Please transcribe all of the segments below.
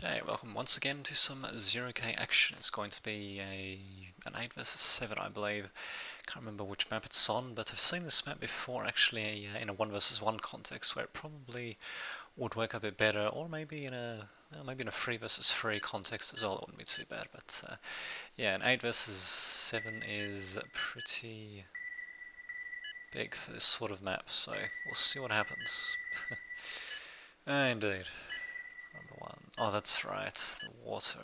Okay, welcome once again to some 0K action. It's going to be an 8 versus 7, I believe. Can't remember which map it's on, but I've seen this map before actually in a 1 versus 1 context where it probably would work a bit better, or maybe in a 3 versus 3 context as well. It wouldn't be too bad, but yeah, an 8 versus 7 is pretty big for this sort of map, so we'll see what happens. Indeed. Number one. Oh, that's right, the water.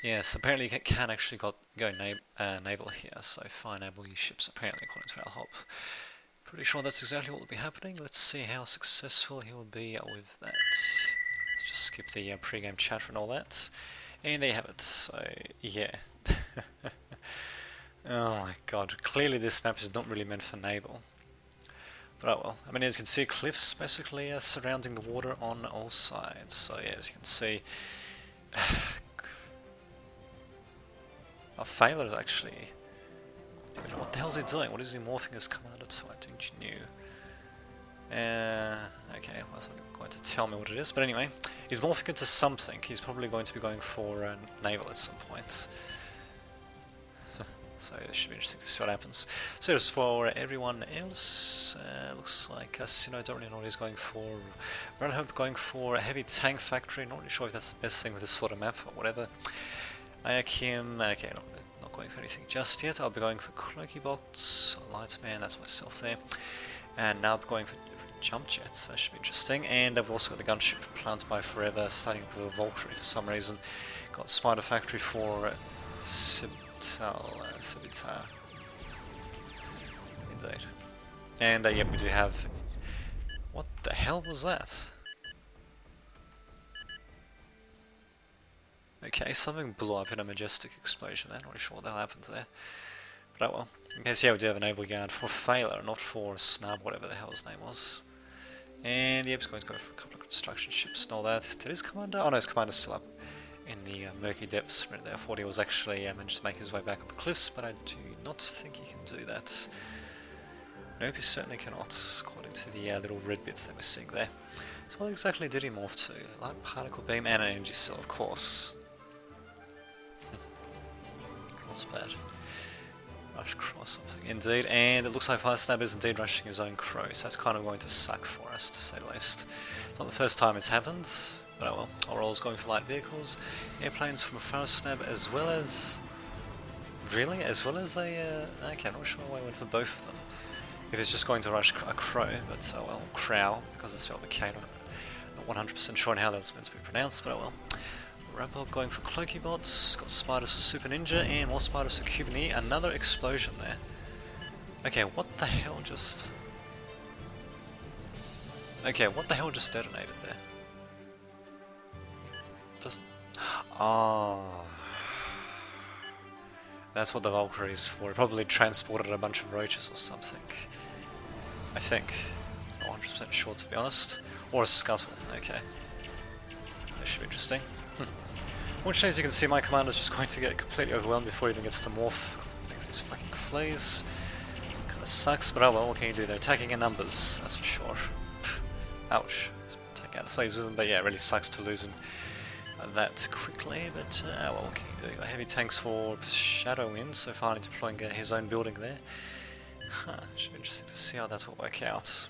Yes, apparently you can actually go naval here, so fire naval ships apparently, according to our hop. Pretty sure that's exactly what will be happening. Let's see how successful he will be with that. Let's just skip the pre-game chatter and all that. And there you have it, so yeah. Oh my god, clearly this map is not really meant for naval. But oh well. I mean, as you can see, cliffs basically surrounding the water on all sides. So yeah, as you can see, our Failure is actually... What the hell is he doing? What is he morphing his commander to? I don't you knew. Okay, well, it's not going to tell me what it is, but anyway, he's morphing into something. He's probably going to be going for naval at some point. So it should be interesting to see what happens. So as for everyone else, looks like Sino don't really know what he's going for. Relhope going for a heavy tank factory. Not really sure if that's the best thing with this sort of map or whatever. Ayakim, okay, not going for anything just yet. I'll be going for Cloaky Box, Lightman, that's myself there. And now I'm going for jump jets, that should be interesting. And I've also got the gunship Plant by Forever, starting with a Valkyrie for some reason. Got Spider Factory for Civitar. Indeed. And yeah, we do have... What the hell was that? Okay, something blew up in a majestic explosion there, not really sure what the hell happened there. But oh well. Okay, so yeah, we do have a naval guard for Failure, not for Snub, whatever the hell his name was. And yep, he's going to go for a couple of construction ships and all that. Did his commander? Oh no, his commander's still up in the murky depths right there. I thought he was actually managed to make his way back up the cliffs, but I do not think he can do that. Nope, he certainly cannot, according to the little red bits that we're seeing there. So what exactly did he morph to? Light particle beam and an energy cell, of course. What's bad? Rush crow something. Indeed, and it looks like Fire Snap is indeed rushing his own crow, so that's kind of going to suck for us, to say the least. It's not the first time it's happened, but oh well. Oral's going for light vehicles, airplanes from Fire Snap, as well as... Really? As well as a... okay, I'm not sure why I went for both of them. If it's just going to rush a crow, but oh well, crow, because it's spelled with K, not 100% sure on how that's meant to be pronounced, but oh well. Rampart going for Cloaky Bots, got Spiders for Super Ninja, and more Spiders for Cuban E. Another explosion there. Okay, what the hell just... Okay, what the hell just detonated there? Doesn't... Oh... That's what the Valkyrie is for. It probably transported a bunch of roaches or something. I think. Not 100% sure, to be honest. Or a scuttle, okay. That should be interesting. Which, as you can see, my commander's just going to get completely overwhelmed before he even gets to morph. Thanks these fucking flays. Kinda sucks, but oh well, what can you do? They're attacking in numbers, that's for sure. Ouch. Take out the flays with them, but yeah, it really sucks to lose him that quickly, but oh well, what can you do? Got heavy tanks for Shadow Wind, so finally deploying his own building there. Huh, should be interesting to see how that will work out.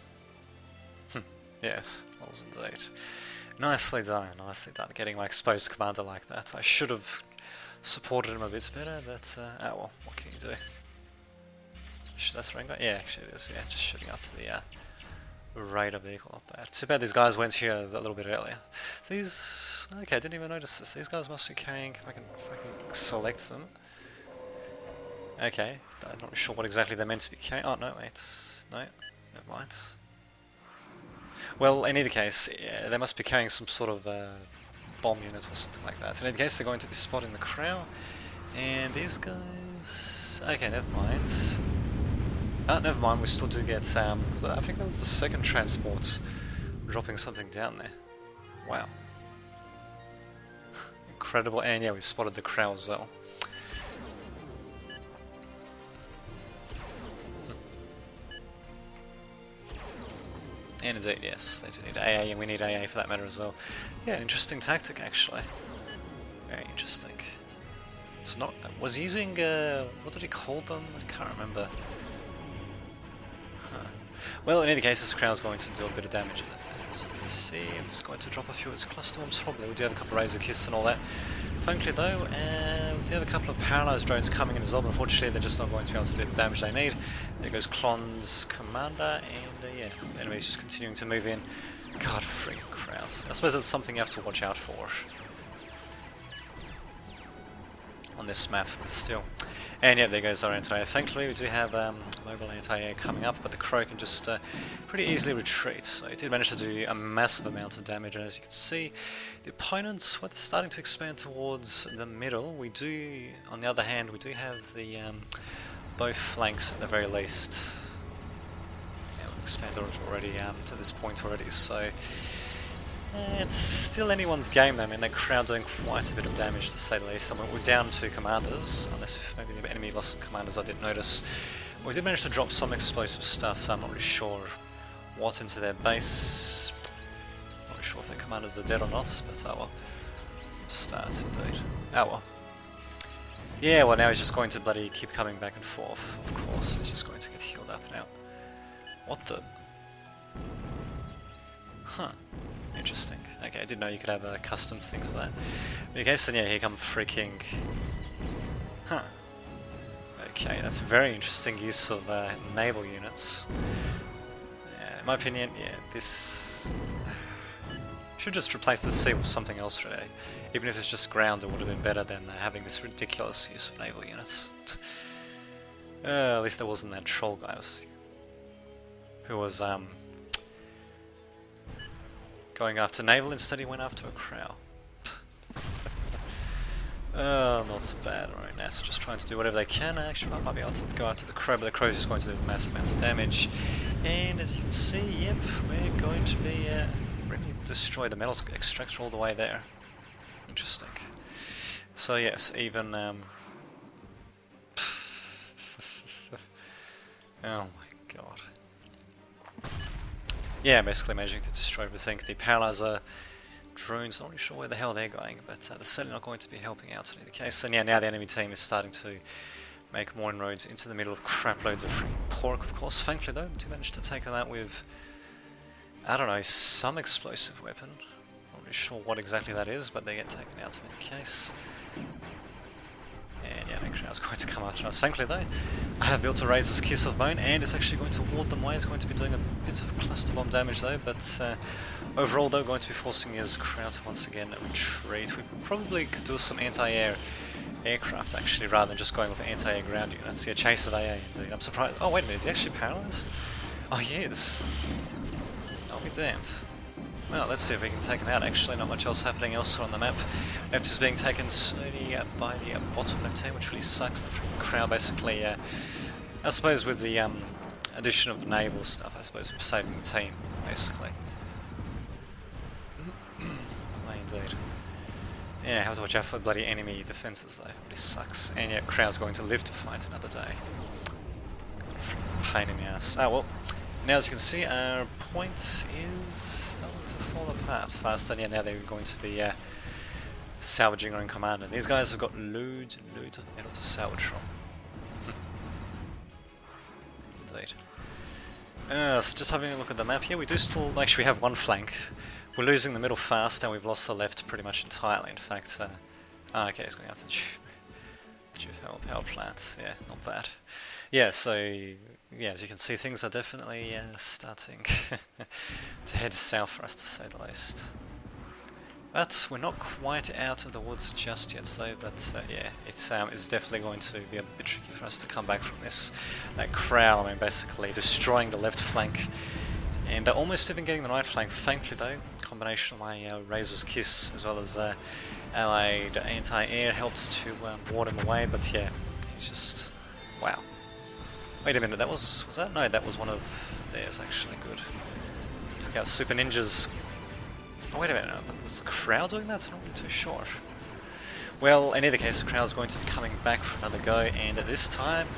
Yes, that was indeed. Nicely done, getting my exposed commander like that. I should have supported him a bit better, but oh well, what can you do? That's Rengar? Yeah, actually it is, yeah, just shooting up to the Raider vehicle, not bad. Too bad these guys went here a little bit earlier. These... okay, I didn't even notice this. These guys must be carrying... if I can select them. Okay, I'm not sure what exactly they're meant to be carrying. Oh, no, wait. No, never mind. Well, in either case, yeah, they must be carrying some sort of bomb unit or something like that. In either case, they're going to be spotting the crow. And these guys... okay, never mind. Never mind, we still do get, I think that was the second transport dropping something down there. Wow. Incredible, and yeah, we spotted the crow as well. And Indeed, yes, they do need AA, and we need AA for that matter as well. Yeah, interesting tactic actually. Very interesting. It's not. Was using what did he call them? I can't remember. Huh. Well, in any case, this crowd's going to do a bit of damage. As you can see, it's going to drop a few of its cluster bombs. Probably we do have a couple of Razor Kiss and all that. Thankfully though, we do have a couple of paralyzed drones coming in as well, but unfortunately they're just not going to be able to do the damage they need. There goes Klon's commander, and yeah, the enemy's just continuing to move in. God, freaking crowds. I suppose that's something you have to watch out for on this map, but still. And yeah, there goes our anti-air. Thankfully we do have mobile anti-air coming up, but the Crow can just pretty easily retreat. So it did manage to do a massive amount of damage, and as you can see, the opponents were starting to expand towards the middle. We do, on the other hand, we do have the both flanks at the very least. Yeah, we've expanded already to this point already, so it's still anyone's game though. I mean, they're crowd doing quite a bit of damage to say the least. I mean, we're down 2 commanders, unless if maybe the enemy lost some commanders I didn't notice. We did manage to drop some explosive stuff, I'm not really sure what, into their base. Not really sure if their commanders are dead or not, but oh well. Start indeed. Oh well. Yeah, well now he's just going to bloody keep coming back and forth, of course. He's just going to get healed up now. What the? Huh. Interesting. Okay, I didn't know you could have a custom thing for that. Okay, so yeah, here come freaking... Huh. Okay, that's a very interesting use of naval units. Yeah, in my opinion, yeah, this... should just replace the sea with something else really. Even if it's just ground, it would have been better than having this ridiculous use of naval units. At least there wasn't that troll guy who was going after naval, instead he went after a crow. Oh, not so bad. Alright, now so just trying to do whatever they can. Actually, I might be able to go after the crow, but the crow is just going to do massive amounts of damage. And as you can see, yep, we're going to be really destroy the metal extractor all the way there. Interesting. So yes, even oh my god. Yeah, basically managing to destroy everything. The paralyzer drones, not really sure where the hell they're going, but they're certainly not going to be helping out in either case. And yeah, now the enemy team is starting to make more inroads into the middle of crap loads of freaking pork, of course. Thankfully though, we do manage to take them out with, I don't know, some explosive weapon. Not really sure what exactly that is, but they get taken out in any case. And yeah, I was going to come after us. Thankfully though, I have built a Razor's Kiss of Bone, and it's actually going to ward them away. It's going to be doing a bit of cluster bomb damage though, but overall though, going to be forcing his crowd to once again retreat. We probably could do some anti-air aircraft actually, rather than just going with anti-air ground units. Yeah, chase of AA indeed. I'm surprised. Oh wait a minute, is he actually paralyzed? Oh he is. I'll be damned. Well, let's see if we can take him out. Actually, not much else happening elsewhere on the map. Left is being taken slowly by the bottom left here, which really sucks. The freaking crowd basically, I suppose with the addition of naval stuff, I suppose we're saving the team, basically. Indeed. Yeah, I have to watch out for bloody enemy defences though. It really sucks. And yet, crowd's going to live to fight another day. Pain in the ass. Ah well. Now as you can see, our point is starting to fall apart faster. Yeah, now they're going to be salvaging our own commander. These guys have got loads and loads of metal to salvage from. Indeed. So just having a look at the map here, we do still actually have one flank. We're losing the middle fast, and we've lost the left pretty much entirely. In fact, okay, he's going after the geothermal power plant. Yeah, not bad. Yeah, so yeah, as you can see, things are definitely starting to head south for us, to say the least. But we're not quite out of the woods just yet, though. But yeah, it's definitely going to be a bit tricky for us to come back from this. That crowd, I mean, basically destroying the left flank and almost even getting the right flank. Thankfully, though, combination of my Razor's Kiss as well as allied anti-air helps to ward him away. But yeah, he's just wow. Wait a minute, that was that? No, that was one of theirs actually. Good. Took out Super Ninja's. Oh, wait a minute, was the crowd doing that? I'm not really too sure. Well, in either case, the crowd's going to be coming back for another go, and at this time,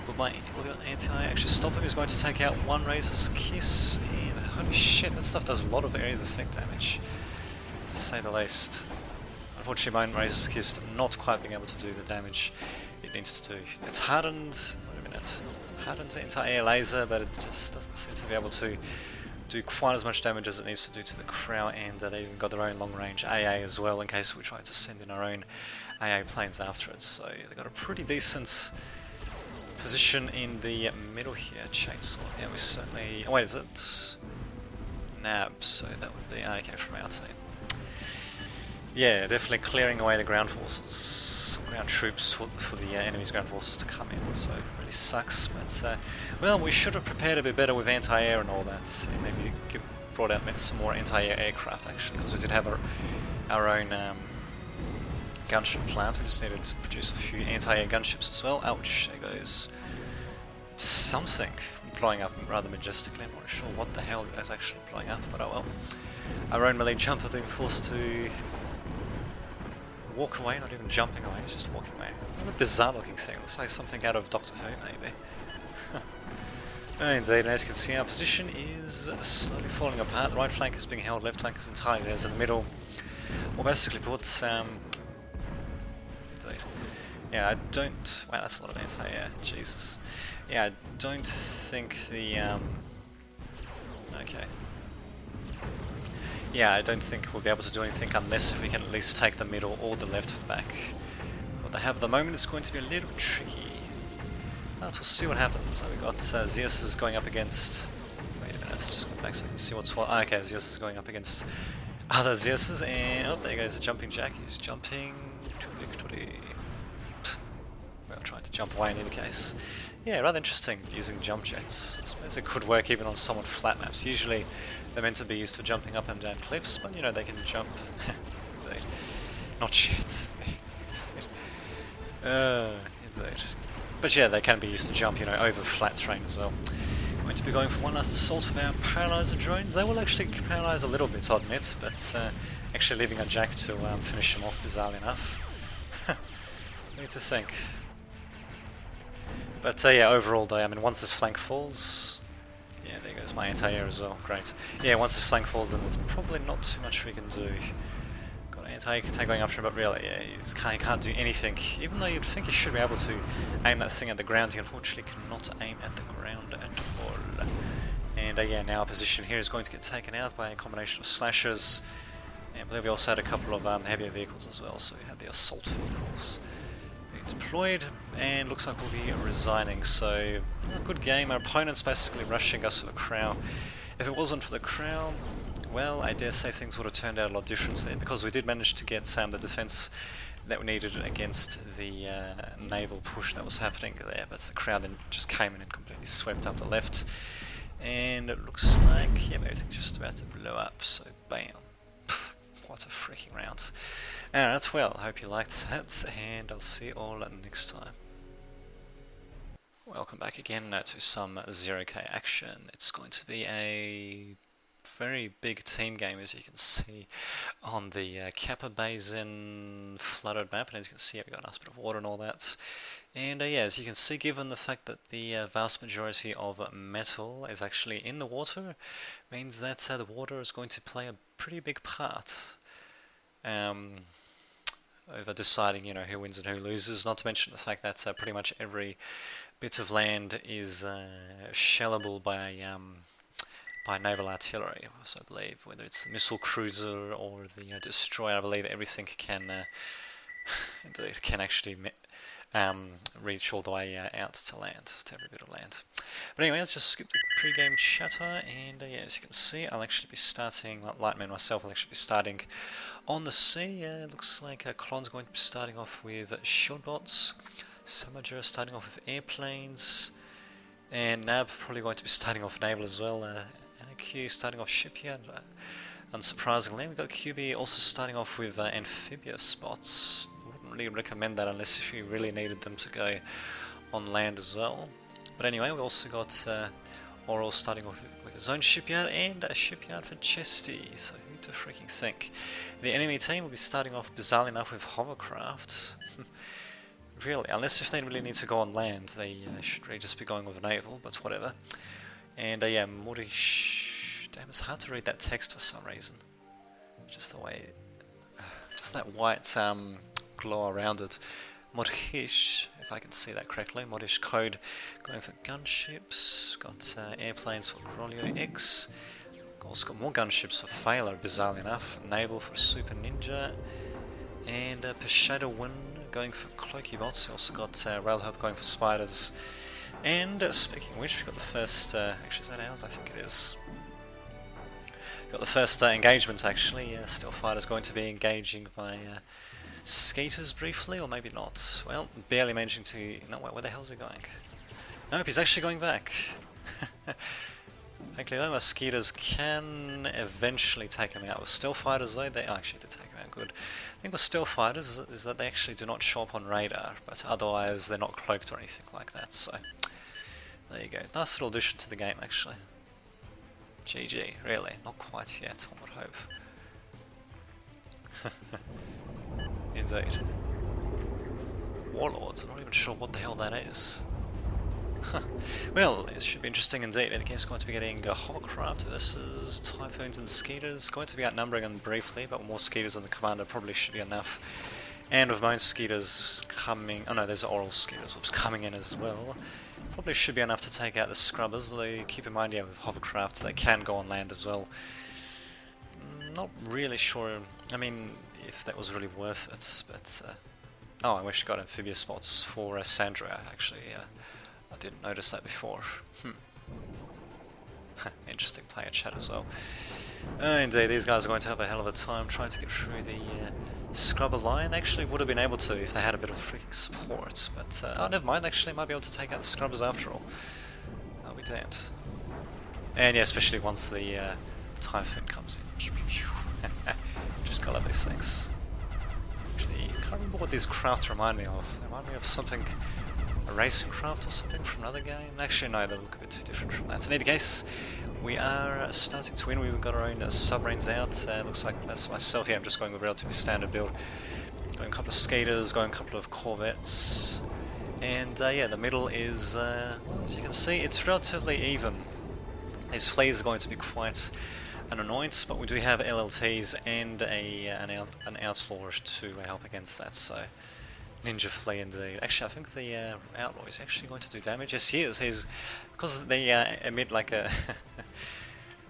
will the anti-air actually stop him? He's going to take out one Razor's Kiss, and holy shit, that stuff does a lot of area of effect damage, to say the least. Unfortunately, my Razor's Kiss not quite being able to do the damage it needs to do. It's hardened, wait a minute, hardened anti-air laser, but it just doesn't seem to be able to do quite as much damage as it needs to do to the Crow, and they even got their own long-range AA as well, in case we try to send in our own AA planes after it. So they got a pretty decent position in the middle here. Chainsaw, yeah, we certainly... oh wait, is it Nab? So that would be okay from our team. Yeah, definitely clearing away the ground forces, ground troops for the enemy's ground forces to come in, so it really sucks. But, well, we should have prepared a bit better with anti-air and all that, and maybe brought out some more anti-air aircraft actually, because we did have our own gunship plant. We just needed to produce a few anti-air gunships as well. Ouch, there goes something blowing up rather majestically. I'm not sure what the hell that's actually blowing up, but oh well. Our own melee jumper being forced to walk away, not even jumping away, it's just walking away. What a bizarre looking thing, looks like something out of Doctor Who maybe. Indeed, and as you can see our position is slowly falling apart. Right flank is being held, left flank is entirely there, in the middle. Well, basically put, indeed. Yeah, I don't, wow, that's a lot of anti-air, Jesus. Yeah, I don't think the, okay. Yeah, I don't think we'll be able to do anything unless if we can at least take the middle or the left back. What they have at the moment is going to be a little tricky. But we'll see what happens. So we've got Zeus is going up against... wait a minute, let's just go back so I can see what's what. Ah, okay, Zeus is going up against other Zeuses, and oh, there goes the jumping jack. He's jumping to victory. Well, trying to jump away in any case. Yeah, rather interesting using jump jets. I suppose it could work even on somewhat flat maps. Usually they're meant to be used for jumping up and down cliffs, but you know, they can jump. Indeed. Not yet. Indeed. But yeah, they can be used to jump, you know, over flat terrain as well. Going to be going for one last assault of our paralyzer drones. They will actually paralyze a little bit, I'll admit, but actually leaving a jack to finish them off, bizarrely enough. Need to think. But yeah, overall though, I mean, once this flank falls... yeah, there goes my anti-air as well, great. Yeah, once this flank falls, then there's probably not too much we can do. Got an anti-air attack going after him, but really, yeah, he can't do anything. Even though you'd think he should be able to aim that thing at the ground, he unfortunately cannot aim at the ground at all. And yeah, now our position here is going to get taken out by a combination of slashers. And I believe we also had a couple of heavier vehicles as well, so we had the assault vehicles deployed, and looks like we'll be resigning. So, a good game. Our opponent's basically rushing us for the Crow. If it wasn't for the Crow, well, I dare say things would have turned out a lot differently, because we did manage to get the defense that we needed against the naval push that was happening there, but the Crow then just came in and completely swept up the left, and it looks like, yeah, everything's just about to blow up, so bam. What a freaking round. Alright, well, I hope you liked that, and I'll see you all next time. Welcome back again to some 0K action. It's going to be a very big team game, as you can see on the Kappa Basin flooded map, and as you can see, we've got a nice bit of water and all that. And yeah, as you can see, given the fact that the vast majority of metal is actually in the water, means that the water is going to play a pretty big part over deciding, you know, who wins and who loses. Not to mention the fact that pretty much every bit of land is shellable by naval artillery. So I believe whether it's the missile cruiser or the destroyer, I believe everything can indeed can actually reach all the way out to land, to every bit of land. But anyway, let's just skip the pre-game chatter, and yeah, as you can see, I'll actually be starting, Lightman myself, I'll actually be starting on the sea. Looks like Klon's going to be starting off with shield bots, Samager starting off with airplanes, and Nab probably going to be starting off naval as well, and a Q starting off shipyard. Unsurprisingly, we've got QB also starting off with amphibious bots. Wouldn't really recommend that unless if you really needed them to go on land as well. But anyway, we also got Oral starting off with his own shipyard, and a shipyard for Chesty, so who to freaking think. The enemy team will be starting off, bizarrely enough, with hovercraft. Really, unless if they really need to go on land, they should really just be going with naval, but whatever. And yeah, Morish Damn, it's hard to read that text for some reason. Just the way, just that white glow around it. Modish, if I can see that correctly, Modish code going for gunships, got airplanes for Grolio X, also got more gunships for Phalar, bizarrely enough, naval for Super Ninja, and Peshato Wind going for Cloaky Bots. We also got Railhub going for Spiders, and speaking of which, we've got the first, actually is that ours? I think it is. Got the first engagement actually. Stealth Fighter's going to be engaging by Skaters briefly, or maybe not. Well, barely managing to... No, where the hell is he going? Nope, he's actually going back. Thankfully though, Mosquitoes can eventually take him out. With Stealth Fighters though, they actually did take him out good. I think with Stealth Fighters is that they actually do not show up on radar, but otherwise they're not cloaked or anything like that, so... There you go. Nice little addition to the game actually. GG, really? Not quite yet, I would hope. Indeed. Warlords, I'm not even sure what the hell that is. Well, it should be interesting indeed. The game's going to be getting Hovercraft versus Typhoons and Skeeters. Going to be outnumbering them briefly, but with more Skeeters than the Commander probably should be enough. And with most Skeeters coming... Oh no, there's Oral Skeeters coming in as well. Probably should be enough to take out the Scrubbers, though keep in mind, yeah, with Hovercraft they can go on land as well. Not really sure, I mean, if that was really worth it, but... oh, I wish I got amphibious spots for Sandra, actually, I didn't notice that before. Interesting player chat as well. Indeed, these guys are going to have a hell of a time trying to get through the Scrubber line. They actually would have been able to if they had a bit of freaking support, but oh, never mind, actually might be able to take out the Scrubbers after all. I'll be damned. And yeah, especially once the Typhoon comes in. Just gotta love these things. Actually, I can't remember what these crafts remind me of. They remind me of something, a racing craft or something from another game. Actually no, they look a bit too different from that. In any case, we are starting to win. We've got our own submarines out. Looks like that's myself. Yeah, I'm just going with relatively standard build. Going a couple of skaters, going a couple of corvettes. And yeah, the middle is, as you can see, it's relatively even. These fleas are going to be quite an annoyance, but we do have LLTs and an outlaw to help against that, so... Ninja Flea indeed. Actually, I think the outlaw is actually going to do damage. Yes, he is. He's... Because they emit like a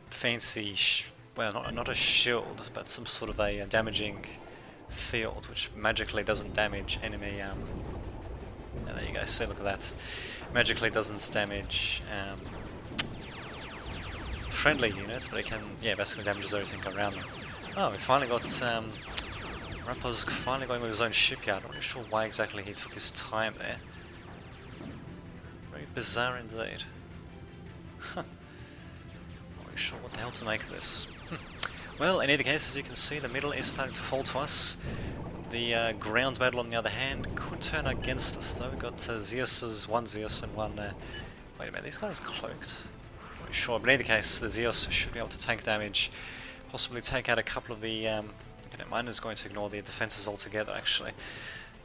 fancy... well, not a shield, but some sort of a damaging field, which magically doesn't damage enemy... and there you go, see, look at that. Magically doesn't damage... friendly units, but it can, yeah, basically damages everything around them. Oh, we finally got, Rappa's finally going with his own shipyard. I'm not really sure why exactly he took his time there. Very bizarre indeed. Not really sure what the hell to make of this. Well, in either case, as you can see, the middle is starting to fall to us. The ground battle, on the other hand, could turn against us, though. We've got Zeus's, one Zeus and one... wait a minute, these guys are cloaked. Sure, but in either case, the Zeus should be able to tank damage, possibly take out a couple of the... mine is going to ignore the defenses altogether, actually.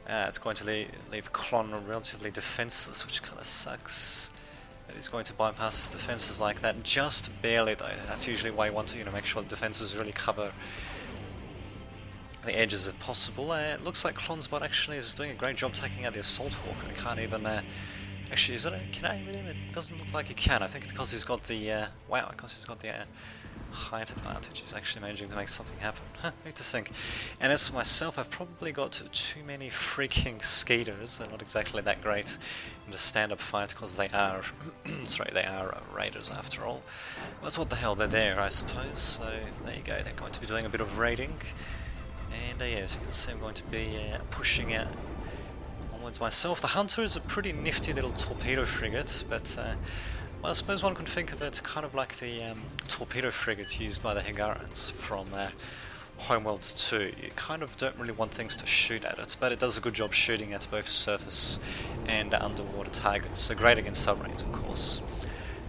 It's going to leave Klon relatively defenseless, which kind of sucks. That he's going to bypass his defenses like that, just barely though. That's usually why you want to, make sure the defenses really cover the edges if possible. It looks like Klon's bot actually is doing a great job taking out the Assault Hawk, and he can't even... actually, is it can I hit him? It doesn't look like he can. I think because he's got the wow, because he's got the height advantage, he's actually managing to make something happen. Need to think. And as for myself, I've probably got too many freaking Skeeters. They're not exactly that great in the stand-up fight because they are, sorry, they are raiders after all. But what the hell, they're there, I suppose. So there you go. They're going to be doing a bit of raiding, and yeah, as you can see, I'm going to be pushing out onwards myself. The Hunter is a pretty nifty little torpedo frigate, but well, I suppose one can think of it kind of like the torpedo frigate used by the Higarans from Homeworlds 2. You kind of don't really want things to shoot at it, but it does a good job shooting at both surface and underwater targets, so great against submarines, of course.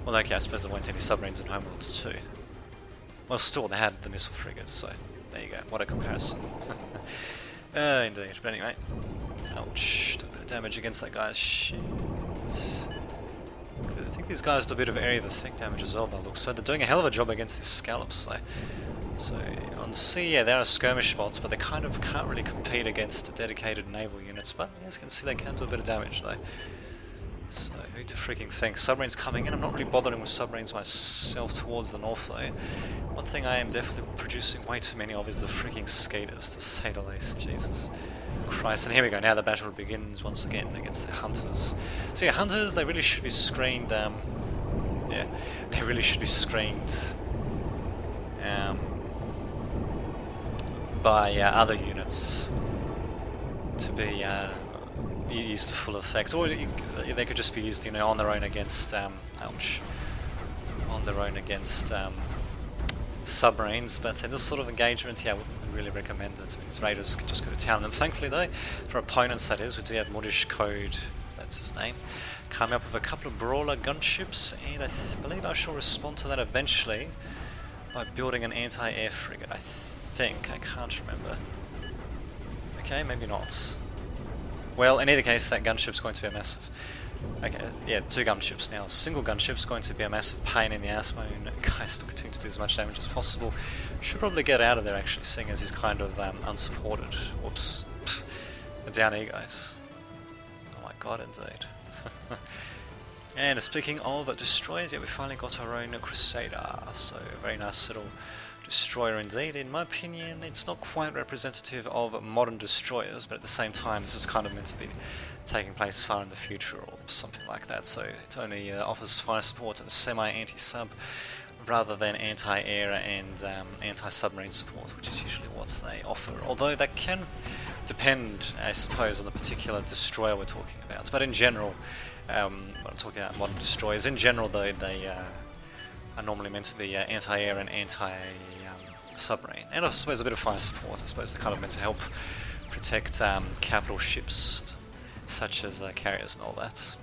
Well, okay, I suppose there weren't any submarines in Homeworlds 2. Well, still, they had the missile frigates, so there you go, what a comparison. Indeed, but anyway. Ouch, took a bit of damage against that guy's shit. I think these guys do a bit of area of effect damage as well by the looks. So they're doing a hell of a job against these scallops though. So on sea, yeah, there are skirmish spots, but they kind of can't really compete against dedicated naval units. But as you can see, they can do a bit of damage though. So who to freaking think? Submarines coming in. I'm not really bothering with submarines myself towards the north though. One thing I am definitely producing way too many of is the freaking skaters, to say the least. Jesus Christ. And here we go, now the battle begins once again against the hunters. So yeah, hunters, they really should be screened, yeah, they really should be screened by other units to be used to full effect, or they could just be used, you know, on their own against, ouch, on their own against submarines. But in this sort of engagement, yeah, I wouldn't really recommend it. I mean, raiders could just go to town. And thankfully though, for opponents that is, we do have Modish Code, that's his name, coming up with a couple of brawler gunships, and I believe I shall respond to that eventually by building an anti-air frigate, I think. I can't remember. Okay, maybe not. Well, in either case, that gunship's going to be a massive... Okay, yeah, 2 gunships now. Single gunship's going to be a massive pain in the ass. My guy still continue to do as much damage as possible. Should probably get out of there, actually, seeing as he's kind of unsupported. Whoops. Down he goes. Oh my god, indeed. And speaking of destroyers, yeah, we finally got our own Crusader. So, a very nice little destroyer indeed. In my opinion, it's not quite representative of modern destroyers, but at the same time, this is kind of meant to be taking place far in the future or something like that. So it only offers fire support and semi-anti-sub rather than anti-air and anti-submarine support, which is usually what they offer. Although that can depend, I suppose, on the particular destroyer we're talking about. But in general, when I'm talking about modern destroyers, in general, though, they are normally meant to be anti-air and anti-submarine. And I suppose a bit of fire support. I suppose they're kind of meant to help protect capital ships, such as carriers and all that.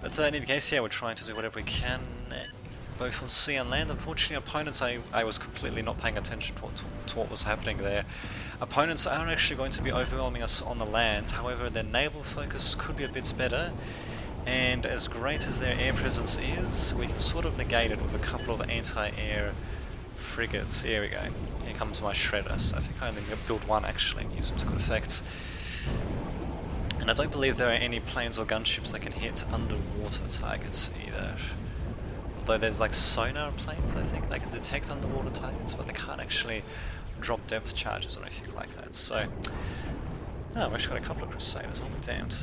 But in any case, yeah, we're trying to do whatever we can, both on sea and land. Unfortunately, opponents, I was completely not paying attention to what was happening there. Opponents are actually going to be overwhelming us on the land, however their naval focus could be a bit better, and as great as their air presence is, we can sort of negate it with a couple of anti-air frigates. Here we go. Here comes my shredder. So I think I only built 1 actually and use them to good effect. And I don't believe there are any planes or gunships that can hit underwater targets either. Although there's like sonar planes, I think, they can detect underwater targets, but they can't actually drop depth charges or anything like that. So, oh, we've actually got a couple of Crusaders, I'll be damned.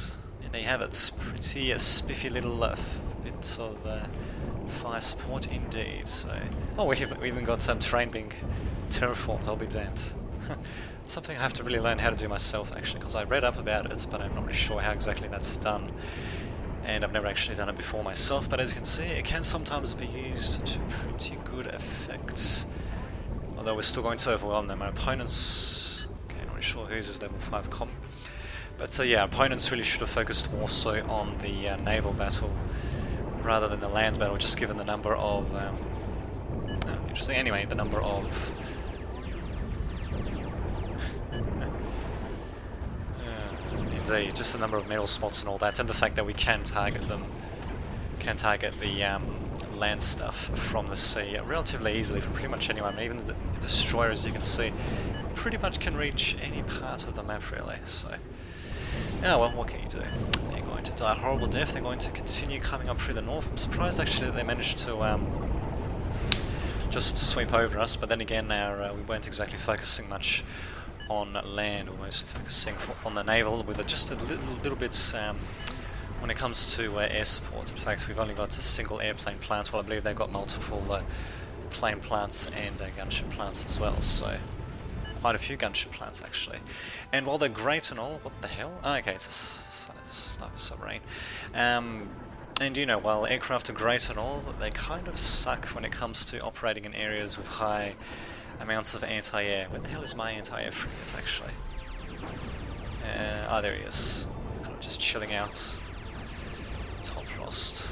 And there you have it, pretty spiffy little bits of fire support indeed. So, oh, we even got some terrain being terraformed, I'll be damned. Something I have to really learn how to do myself actually, because I read up about it, but I'm not really sure how exactly that's done. And I've never actually done it before myself, but as you can see, it can sometimes be used to pretty good effect. Although we're still going to overwhelm them. Our opponents... okay, not really sure whose is level 5 common. But yeah, opponents really should have focused more so on the naval battle rather than the land battle, just given the number of... interesting. Anyway, the number of... indeed, just the number of metal spots and all that, and the fact that we can target them, can target the land stuff from the sea relatively easily from pretty much anywhere. I mean, even the destroyers, you can see, pretty much can reach any part of the map really. So, yeah, well, what can you do? They're going to die a horrible death. They're going to continue coming up through the north. I'm surprised actually that they managed to just sweep over us, but then again, we weren't exactly focusing much on land, or mostly focusing on the naval, with just a little bit when it comes to air support. In fact, we've only got a single airplane plant, while I believe they've got multiple plane plants and gunship plants as well, so quite a few gunship plants actually. And while they're great and all, what the hell? Oh, okay, it's a sniper submarine. And you know, while aircraft are great and all, they kind of suck when it comes to operating in areas with high amounts of anti-air. Where the hell is my anti-air frigate actually? There he is. Kind of just chilling out. Top frost.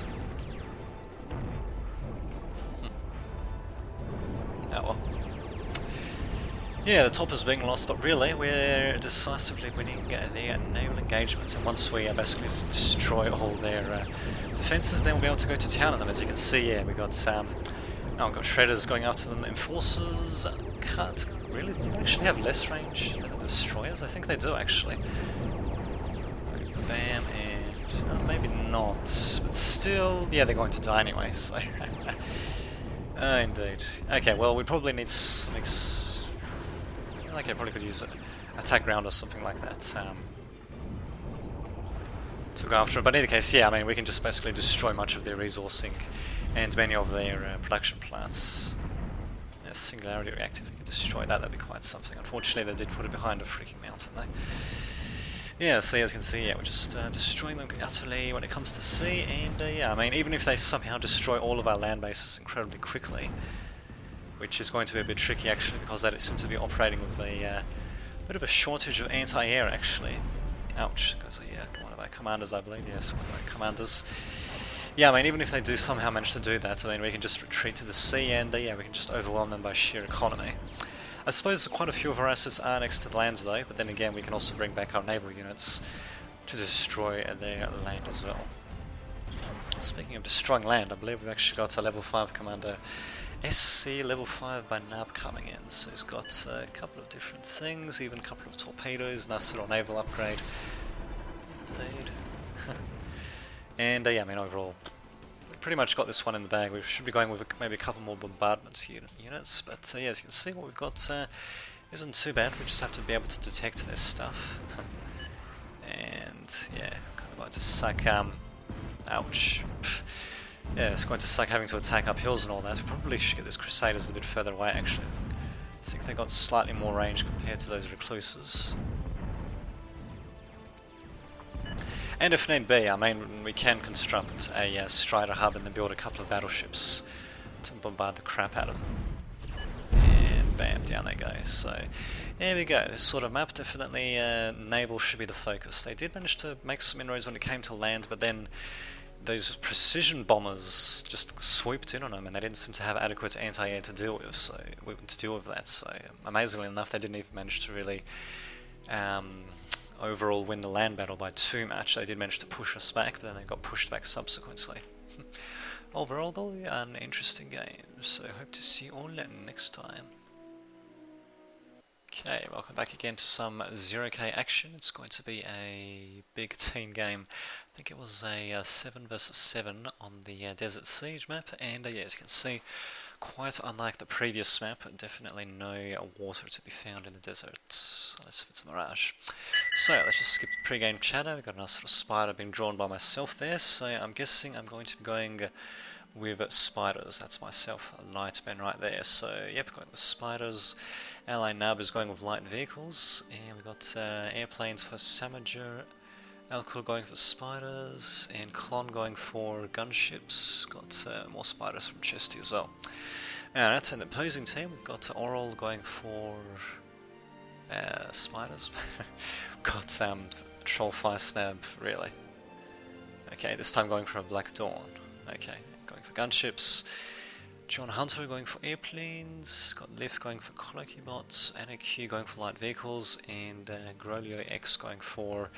Oh well. Yeah, the top is being lost, but really we're decisively winning the naval engagements, and once we basically destroy all their defences, then we'll be able to go to town on them. As you can see, yeah, we got now we've got shredders going after them, enforcers can't really actually have less range than the destroyers. I think they do actually. Bam, and maybe not, but still, yeah, they're going to die anyway, so... indeed. Okay, well, we probably need something... Okay, probably could use an attack round or something like that to go after it, but in any case, yeah, I mean, we can just basically destroy much of their resourcing and many of their production plants. Yeah, singularity reactor, if we could destroy that, that'd be quite something. Unfortunately, they did put it behind a freaking mountain, though. Yeah, so as you can see, yeah, we're just destroying them utterly when it comes to sea, and yeah, I mean, even if they somehow destroy all of our land bases incredibly quickly, which is going to be a bit tricky actually, because they seem to be operating with a bit of a shortage of anti-air actually. Ouch, because yeah, one of our commanders, I believe, yes, one of our commanders. Yeah, I mean, even if they do somehow manage to do that, I mean, we can just retreat to the sea, and yeah, we can just overwhelm them by sheer economy. I suppose quite a few of our assets are next to the lands though, but then again we can also bring back our naval units to destroy their land as well. Speaking of destroying land, I believe we've actually got a level 5 commander, SC level 5 by Nab coming in, so he's got a couple of different things, even a couple of torpedoes, nice little naval upgrade. Indeed. And yeah, I mean overall, pretty much got this one in the bag. We should be going with maybe a couple more bombardment units, but yeah, as you can see, what we've got isn't too bad. We just have to be able to detect their stuff. And yeah, kind of going to suck, ouch. Yeah, it's going to suck having to attack up hills and all that. We probably should get those Crusaders a bit further away actually. I think they got slightly more range compared to those Recluses. And if need be, I mean, we can construct a Strider hub and then build a couple of battleships to bombard the crap out of them. And bam, down they go. So, there we go. This sort of map, definitely naval should be the focus. They did manage to make some inroads when it came to land, but then those precision bombers just swooped in on them, and they didn't seem to have adequate anti-air to deal with. That. So, amazingly enough, they didn't even manage to really overall win the land battle by too much. They did manage to push us back, but then they got pushed back subsequently. Overall though, an interesting game, so hope to see you all next time. Okay, welcome back again to some 0K action. It's going to be a big team game. I think it was a 7 versus 7 on the Desert Siege map, and yeah, as you can see, quite unlike the previous map, definitely no water to be found in the desert, unless if it's a mirage. So let's just skip the pre-game chatter. We've got a nice little spider being drawn by myself there, so I'm guessing I'm going to be going with spiders. That's myself, a Nightman right there. So yep, going with spiders. Ally Nab is going with light vehicles, and we've got airplanes for Samager. Alcor going for spiders, and Klon going for gunships. Got more spiders from Chesty as well. Alright, and the opposing team, we've got Oral going for spiders. Got Troll Fire Snap, really. Okay, this time going for a Black Dawn. Okay, going for gunships. John Hunter going for airplanes, got Lift going for cloaky bots, NAQ going for light vehicles, and Grolio X going for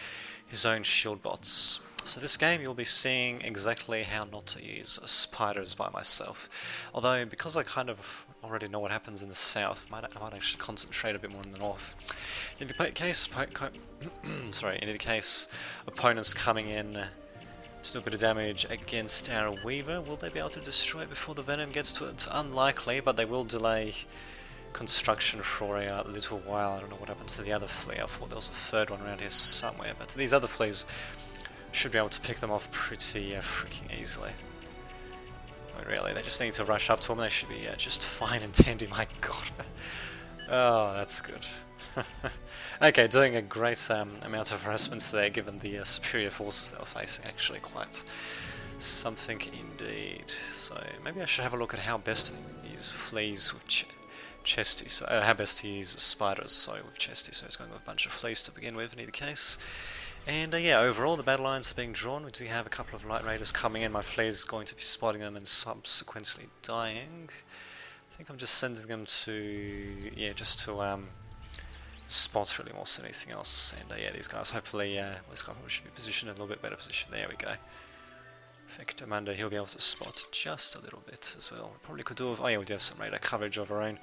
his own shield bots. So this game you'll be seeing exactly how not to use spiders by myself. Although, because I kind of already know what happens in the south, I might actually concentrate a bit more in the north. In the case, opponents coming in to do a bit of damage against our Weaver. Will they be able to destroy it before the Venom gets to it? It's unlikely, but they will delay construction for a little while. I don't know what happens to the other flea. I thought there was a third one around here somewhere, but these other fleas should be able to pick them off pretty freaking easily. I mean, really, they just need to rush up to them. They should be just fine and dandy. My god. Oh, that's good. Okay, doing a great amount of harassments there, given the superior forces they were facing. Actually, quite something indeed. So maybe I should have a look at how best to use fleas with Chesty. So how best to use spiders. With Chesty. So he's going with a bunch of fleas to begin with, in either case. And yeah, overall the battle lines are being drawn. We do have a couple of light raiders coming in. My flea is going to be spotting them and subsequently dying. I think I'm just sending them to just to spot really more than anything else. And yeah, these guys hopefully, this guy probably should be positioned in a little bit better position. There we go. Victor Manda, he'll be able to spot just a little bit as well. We probably could do, oh yeah, we do have some radar coverage of our own.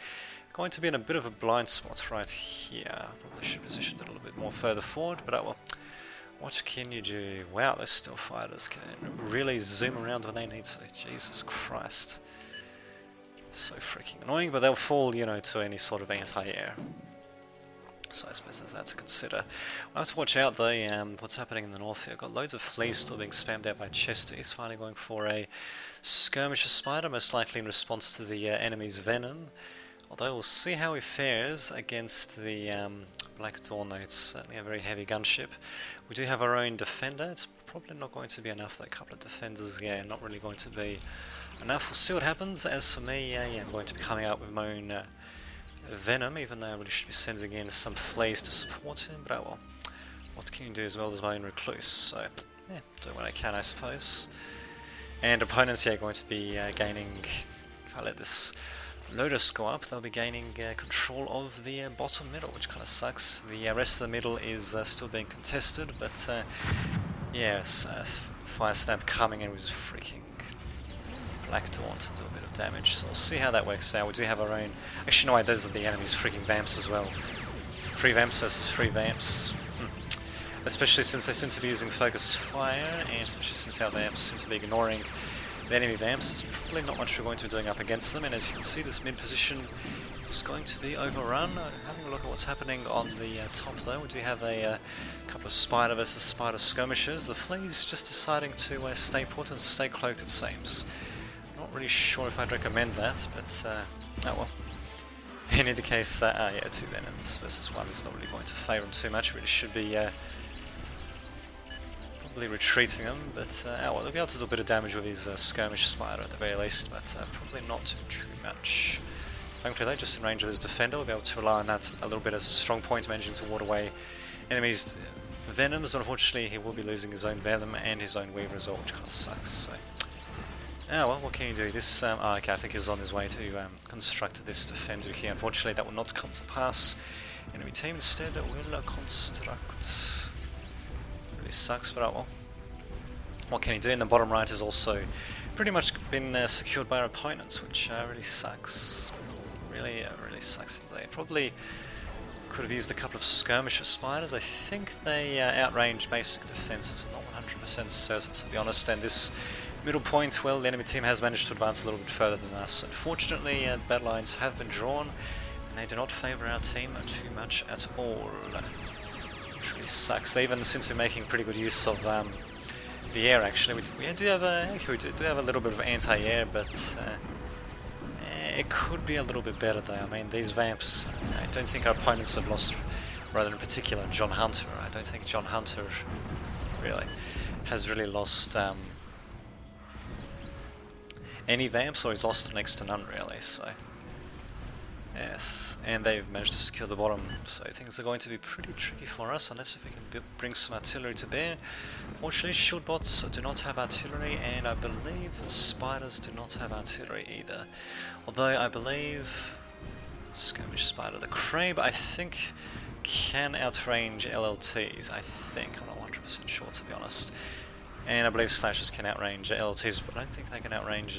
Going to be in a bit of a blind spot right here. Probably should position it a little bit more further forward, but well, what can you do? Wow, those stealth fighters can really zoom around when they need to. Jesus Christ. So freaking annoying, but they'll fall, you know, to any sort of anti-air. So I suppose there's that to consider. We'll have to watch out though, what's happening in the north here. Got loads of fleas still being spammed out by Chester. He's finally going for a skirmisher spider, most likely in response to the enemy's venom. Although we'll see how he fares against the Black Dawn though. It's certainly a very heavy gunship. We do have our own defender. It's probably not going to be enough though. A couple of defenders, yeah, not really going to be enough. We'll see what happens. As for me, yeah, I'm going to be coming out with my own Venom, even though I really should be sending in some flays to support him, but oh well. What can you do as well as my own Recluse? So, yeah, do what I can, I suppose. And opponents here are going to be gaining, if I let this Lotus go up, they'll be gaining control of the bottom middle, which kind of sucks. The rest of the middle is still being contested, but yes, Fire Stamp coming in was freaking Black Dawn to do a bit of damage, so we'll see how that works out. We do have our own... Actually, no, wait, those are the enemy's freaking Vamps as well. 3 Vamps versus 3 Vamps. Especially since they seem to be using Focus Fire, and especially since our Vamps seem to be ignoring the enemy Vamps. There's probably not much we're going to be doing up against them, and as you can see, this mid position is going to be overrun. Having a look at what's happening on the top though, we do have a couple of Spider versus Spider skirmishers. The Flea's just deciding to stay put and stay cloaked, it seems. Not really sure if I'd recommend that, but oh well. In either case, yeah, 2 Venoms versus 1 is not really going to favour them too much. Really should be probably retreating them, but oh well, they'll be able to do a bit of damage with his skirmish spider at the very least, but probably not too much. Thankfully though, just in range of his defender, we'll be able to rely on that a little bit as a strong point, managing to ward away enemies' Venoms, but unfortunately he will be losing his own Venom and his own Weaver as well, which kind of sucks. So. Oh well, what can you do? This, okay, I think he's on his way to construct this defender here. Unfortunately, that will not come to pass. Enemy team instead will construct. Really sucks, but oh well. What can he do? In the bottom right is also pretty much been secured by our opponents, which really sucks. Really sucks indeed. Probably could have used a couple of skirmisher spiders. I think they outrange basic defenses. I'm not 100% certain, to be honest. And this middle point, well, the enemy team has managed to advance a little bit further than us. Unfortunately, the battle lines have been drawn, and they do not favour our team too much at all. Which really sucks. They even seem to be making pretty good use of the air, actually. We do have a little bit of anti-air, but it could be a little bit better, though. I mean, these Vamps, I don't think our opponents have lost, rather in particular, John Hunter. I don't think John Hunter really has really lost any Vamps, or he's lost next to none really, so yes, and they've managed to secure the bottom, so things are going to be pretty tricky for us unless if we can bring some artillery to bear. Fortunately, shield bots do not have artillery, and I believe spiders do not have artillery either, although I believe skirmish spider, the Crab, I think can outrange LLTs, I think, I'm not 100% sure to be honest. And I believe slashers can outrange LTs, but I don't think they can outrange,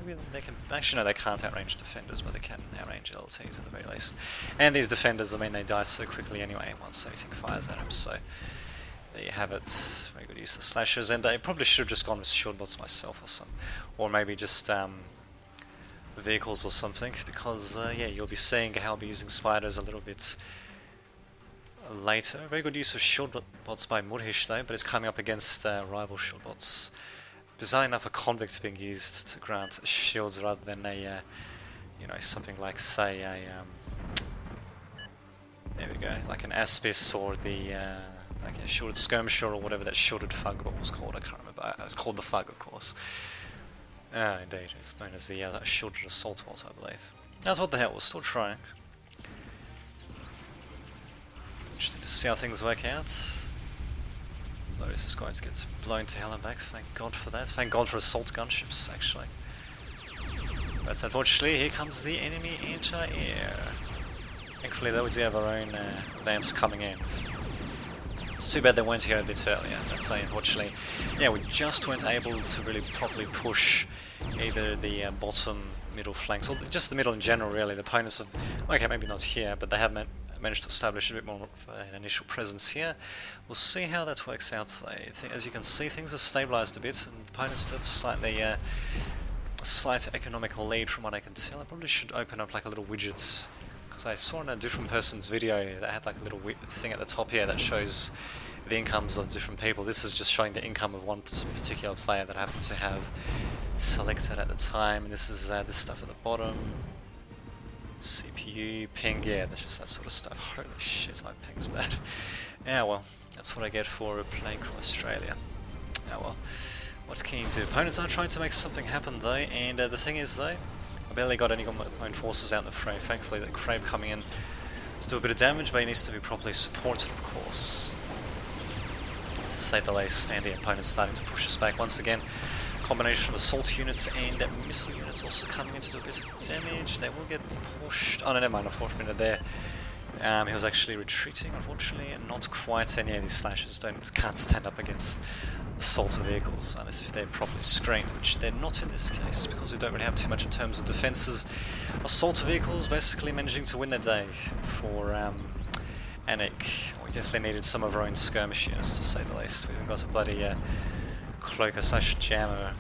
maybe they can, actually no, they can't outrange defenders, but they can outrange LTs at the very least. And these defenders, I mean, they die so quickly anyway once anything fires at them, so there you have it. Very good use of slashers, and I probably should have just gone with shield bots myself or maybe just vehicles or something, because yeah, you'll be seeing how I'll be using spiders a little bit later. Very good use of shield bots by Mudhish though, but it's coming up against rival shield bots. Bizarre enough, a convict being used to grant shields rather than a, you know, something like, say, a, there we go, like an Aspis or the, like a shielded skirmisher or whatever that shielded Fug was called, I can't remember. It was called the Fug, of course. Ah, indeed, it's known as the shielded assault bot, I believe. That's what the hell, we're still trying. Interesting to see how things work out. Lotus is going to get blown to hell and back, thank God for that. Thank God for assault gunships, actually. But unfortunately, here comes the enemy anti-air. Thankfully though we do have our own vamps coming in. It's too bad they weren't here a bit earlier, that's unfortunately. Yeah, we just weren't able to really properly push either the bottom, middle flanks, or just the middle in general really. The opponents have, okay, maybe not here, but they have managed to establish a bit more of an initial presence here. We'll see how that works out today. As you can see, things have stabilised a bit, and the opponents do have a slight economical lead from what I can tell. I probably should open up like a little widget, because I saw in a different person's video that had like a little thing at the top here that shows the incomes of different people. This is just showing the income of one particular player that I happen to have selected at the time, and this is this stuff at the bottom. CPU, ping, yeah, that's just that sort of stuff. Holy shit, my ping's bad. Yeah, well, that's what I get for playing for Australia. Yeah, well, what can you do? Opponents are trying to make something happen though, and the thing is though, I barely got any of my own forces out in the fray. Thankfully, that Krabe coming in to do a bit of damage, but he needs to be properly supported, of course. To say the least, and the opponent's starting to push us back once again. Combination of assault units and missile units also coming in to do a bit of damage. They will get pushed. Oh no, never mind, a 4th minute there. He was actually retreating, unfortunately, and not quite. And yeah, these slashes can't stand up against assault vehicles unless if they're properly screened, which they're not in this case because we don't really have too much in terms of defences. Assault vehicles basically managing to win the day for Anik. We definitely needed some of our own skirmish units, to say the least. We haven't got a bloody cloaker / jammer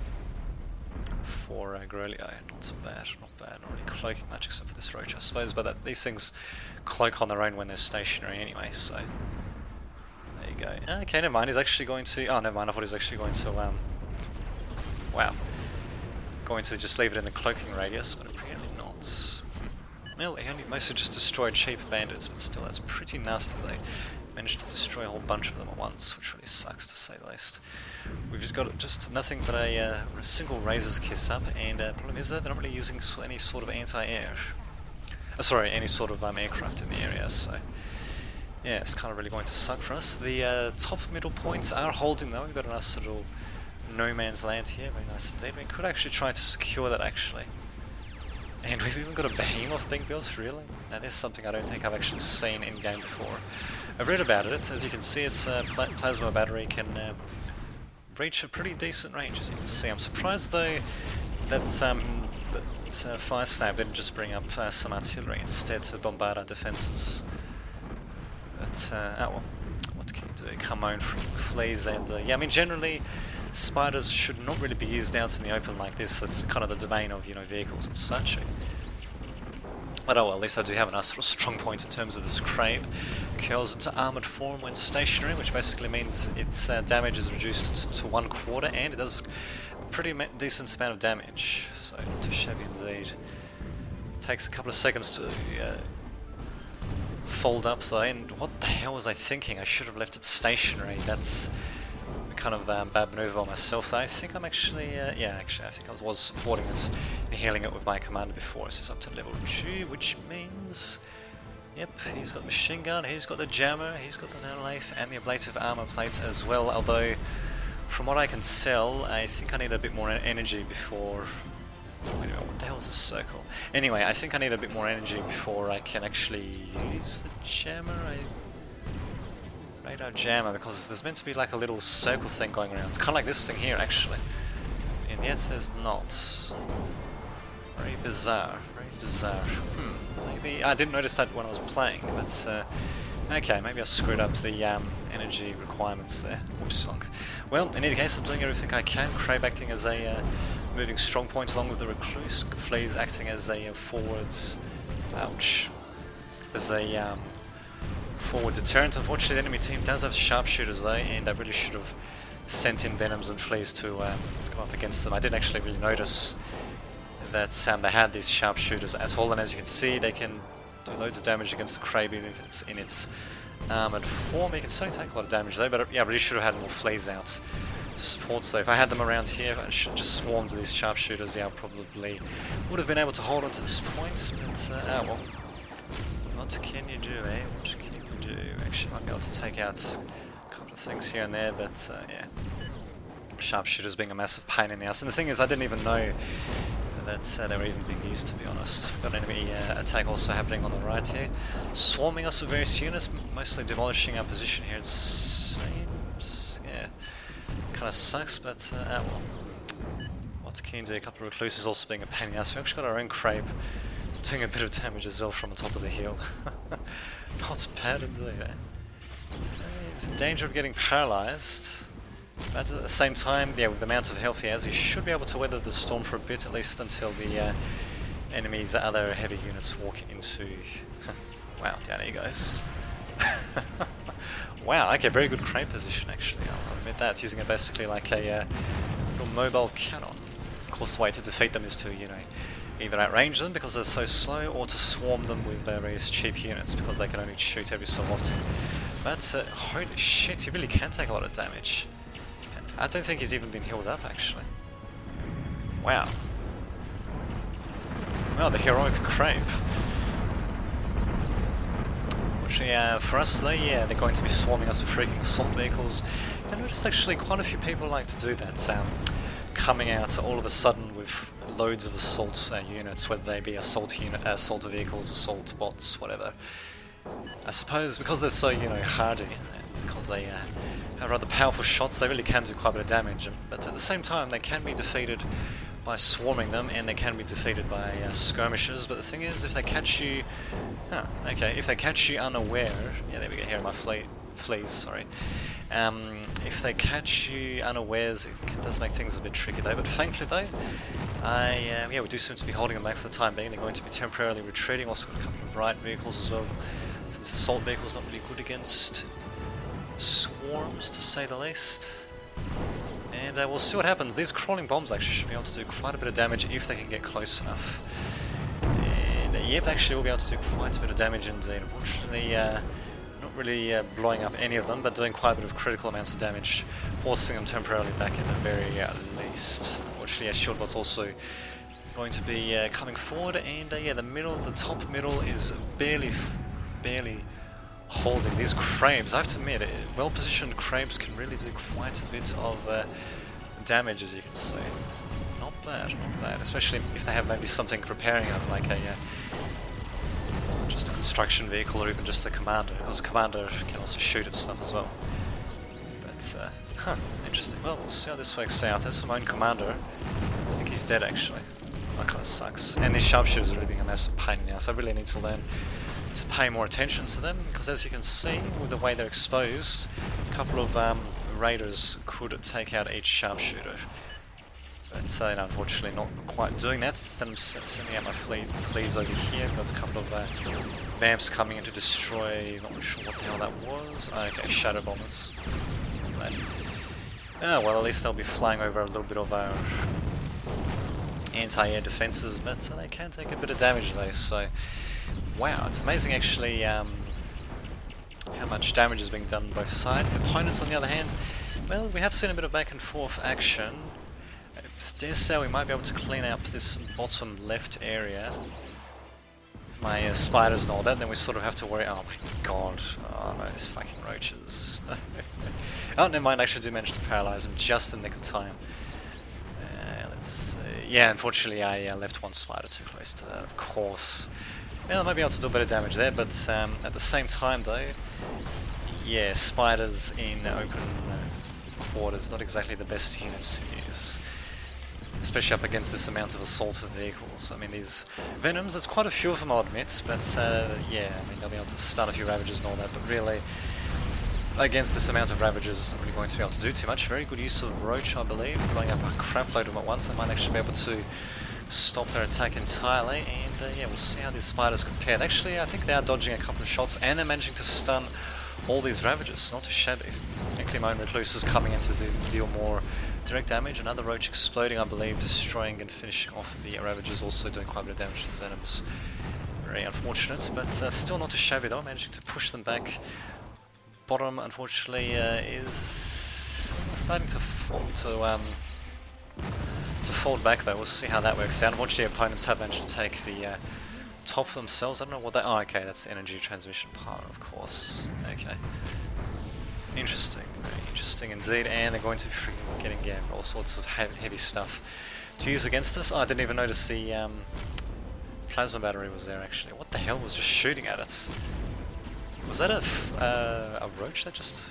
for Grolio. Not bad, not bad. Not really cloaking much except for this roach, I suppose, but these things cloak on their own when they're stationary anyway, so there you go. Okay, never mind, he's actually going to... Oh, never mind, I thought he was actually going to... wow. Going to just leave it in the cloaking radius, but apparently not. Well, he only mostly just destroyed cheap bandits, but still, that's pretty nasty. They managed to destroy a whole bunch of them at once, which really sucks to say the least. We've just got just nothing but a single Razor's Kiss up, and the problem is that they're not really using any sort of anti-air. Sorry, any sort of aircraft in the area, so yeah, it's kind of really going to suck for us. The top middle points are holding though. We've got a nice little no man's land here, very nice indeed. We could actually try to secure that actually. And we've even got a behemoth being built, really? Now there's something I don't think I've actually seen in game before. I've read about it. As you can see, its plasma battery can reach a pretty decent range, as you can see. I'm surprised though that Fire Snap didn't just bring up some artillery instead to bombard our defences. But, oh well, what can you do? Come on, fleas, and yeah, I mean generally spiders should not really be used out in the open like this. That's kind of the domain of, you know, vehicles and such. But oh well, at least I do have a nice sort of strong point in terms of this Krabe. Curls into armoured form when stationary, which basically means its damage is reduced to 1/4, and it does a pretty decent amount of damage. So not too shabby indeed. Takes a couple of seconds to fold up though, and what the hell was I thinking? I should have left it stationary. That's kind of bad maneuver by myself though. I think I'm actually, yeah, actually I think I was supporting it and healing it with my commander before. So it's up to level 2, which means, yep, he's got the machine gun, he's got the jammer, he's got the nanolife and the ablative armor plates as well, although from what I can tell, I think I need a bit more energy before... Wait a minute, what the hell is this circle? Anyway, I think I need a bit more energy before I can actually use the jammer. Radar jammer, because there's meant to be like a little circle thing going around. It's kind of like this thing here actually, and yet there's not. Very bizarre, very bizarre. Maybe I didn't notice that when I was playing, but okay, maybe I screwed up the energy requirements there. Whoops. Well, in any case, I'm doing everything I can. Krabe acting as a moving strong point along with the Recluse. Fleas acting as a forwards. Ouch. As a forward deterrent. Unfortunately, the enemy team does have sharpshooters though, and I really should have sent in Venoms and Fleas to go up against them. I didn't actually really notice that they had these sharpshooters at all, and as you can see, they can do loads of damage against the Krabe even if it's in its armoured form. It can certainly take a lot of damage though, but yeah, I really should have had more Fleas out to support. So if I had them around here, I should just swarmed these sharpshooters, yeah, I probably would have been able to hold on to this point, but oh well. What can you do, eh? What can you do? Actually, might be able to take out a couple of things here and there, but yeah. Sharpshooters being a massive pain in the ass. And the thing is, I didn't even know that they were even being used, to be honest. We've got an enemy attack also happening on the right here, swarming us with various units, mostly demolishing our position here. It seems, yeah, kind of sucks, but well. What can you do? A couple of recluses also being a pain in the ass. We've actually got our own Krabe doing a bit of damage as well from the top of the hill. Not bad indeed, eh? He's in danger of getting paralyzed. But at the same time, yeah, with the amount of health he has, he should be able to weather the storm for a bit, at least until the enemy's other heavy units walk into... wow, down he goes. Wow, okay, very good crane position actually, I'll admit that, using it basically like a little mobile cannon. Of course the way to defeat them is to, you know, either outrange them because they're so slow, or to swarm them with various cheap units because they can only shoot every so often. But holy shit, he really can take a lot of damage. I don't think he's even been healed up, actually. Wow. Well, the heroic Krabe. Actually, for us though, yeah, they're going to be swarming us with freaking assault vehicles. I noticed actually quite a few people like to do that, coming out all of a sudden with loads of assault units, whether they be assault vehicles, assault bots, whatever. I suppose because they're so, you know, hardy, and because they have rather powerful shots, they really can do quite a bit of damage, but at the same time they can be defeated by swarming them, and they can be defeated by skirmishes. But the thing is, if they catch you... if they catch you unaware... Yeah, there we go, here are my fleas, sorry. If they catch you unawares, it does make things a bit tricky though, but thankfully though, yeah, we do seem to be holding them back for the time being. They're going to be temporarily retreating. Also got a couple of riot vehicles as well, since assault vehicles not really good against swarms, to say the least. And we'll see what happens. These crawling bombs actually should be able to do quite a bit of damage if they can get close enough. And yep, they actually will be able to do quite a bit of damage indeed. Unfortunately, not really blowing up any of them, but doing quite a bit of critical amounts of damage, forcing them temporarily back at the very least. Unfortunately, Shieldbot's also going to be coming forward, and yeah, the top middle is barely holding. These Krabes, I have to admit, well-positioned Krabes can really do quite a bit of damage, as you can see. Not bad, not bad, especially if they have maybe something preparing them, like a just a construction vehicle, or even just a commander, because a commander can also shoot at stuff as well. But, interesting. Well, we'll see how this works out. That's my own commander. I think he's dead, actually. That kind of sucks. And these sharpshooters are really being a massive pain in the ass. I really need to learn to pay more attention to them, because as you can see, with the way they're exposed, a couple of raiders could take out each sharpshooter. But unfortunately not quite doing that. Instead of sending out my fleas over here, got a couple of vamps coming in to destroy, not really sure what the hell that was. Okay, shadow bombers. Oh well, at least they'll be flying over a little bit of our anti-air defences, but they can take a bit of damage though, so... Wow, it's amazing actually how much damage is being done on both sides. The opponents, on the other hand, well, we have seen a bit of back and forth action. I dare say we might be able to clean up this bottom left area with my spiders and all that, and then we sort of have to worry... Oh my god, oh no, these fucking roaches. Oh, never mind, I actually do manage to paralyze them just in the nick of time. Let's see. Yeah, unfortunately I left one spider too close to that, of course. Yeah, they might be able to do a bit of damage there, but at the same time though, yeah, spiders in open quarters, not exactly the best units to use. Especially up against this amount of assault vehicles. I mean, these Venoms, there's quite a few of them, I'll admit, but yeah, I mean, they'll be able to stun a few Ravagers and all that, but really, against this amount of Ravagers, it's not really going to be able to do too much. Very good use of Roach, I believe, blowing up a crap load of them at once. They might actually be able to stop their attack entirely, and yeah, we'll see how these spiders compare. Actually, I think they are dodging a couple of shots, and they're managing to stun all these Ravagers. Not too shabby. Thankfully, my own Recluse is coming in to deal more direct damage. Another Roach exploding, I believe, destroying and finishing off the Ravagers, also doing quite a bit of damage to the Venoms. Very unfortunate, but still not too shabby though, managing to push them back. Bottom, unfortunately, is starting to fold back though. We'll see how that works out. Unfortunately, opponents have managed to take the top themselves. I don't know what they... Oh, okay, that's the energy transmission part, of course. Okay. Interesting. Very interesting indeed. And they're going to be freaking getting all sorts of heavy stuff to use against us. Oh, I didn't even notice the plasma battery was there actually. What the hell was just shooting at us? Was that a roach that just